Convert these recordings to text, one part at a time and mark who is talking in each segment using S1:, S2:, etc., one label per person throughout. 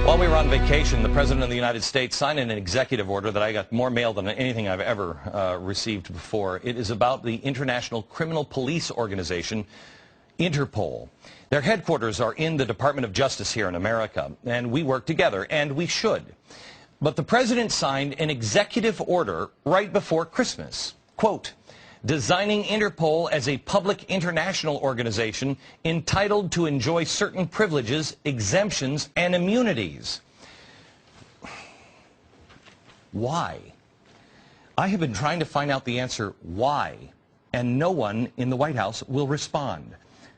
S1: While we were on vacation, the President of the United States signed an executive order that I got more mail than anything I've ever received before. It is about the International Criminal Police Organization, Interpol. Their headquarters are in the Department of Justice here in America, and we work together, and we should. But the President signed an executive order right before Christmas. Quote, designing Interpol as a public international organization entitled to enjoy certain privileges, exemptions, and immunities. Why? I have been trying to find out the answer why, and no one in the White House will respond.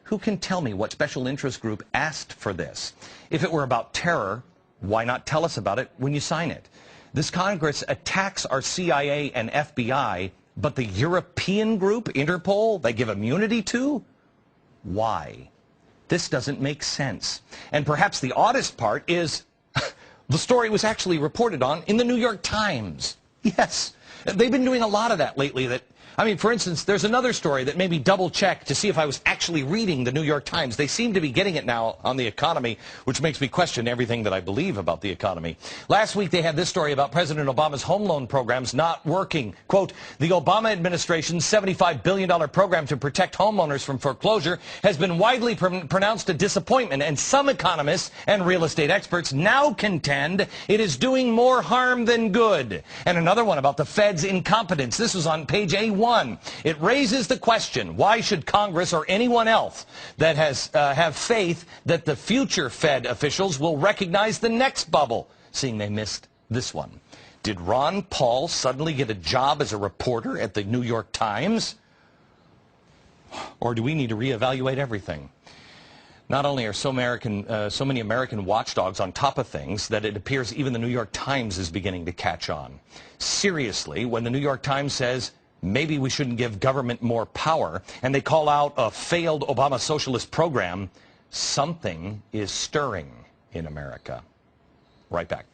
S1: Who can tell me what special interest group asked for this? If it were about terror, why not tell us about it when you sign it? This Congress attacks our CIA and FBI, but the European group, Interpol, they give immunity to? Why? This doesn't make sense. And perhaps the oddest part is the story was actually reported on in the New York Times. Yes, they've been doing a lot of that lately. For instance, there's another story that made me double-check to see if I was actually reading the New York Times. They seem to be getting it now on the economy, which makes me question everything that I believe about the economy. Last week, they had this story about President Obama's home loan programs not working. Quote, the Obama administration's $75 billion program to protect homeowners from foreclosure has been widely pronounced a disappointment, and some economists and real estate experts now contend it is doing more harm than good. And another one about the Fed's incompetence. This was on page A1. It raises the question, why should Congress or anyone else that have faith that the future Fed officials will recognize the next bubble, seeing they missed this one? Did Ron Paul suddenly get a job as a reporter at the New York Times? Or do we need to reevaluate everything? Not only are so many American watchdogs on top of things that it appears even the New York Times is beginning to catch on. Seriously, when the New York Times says, maybe we shouldn't give government more power, and they call out a failed Obama socialist program, something is stirring in America. Right back.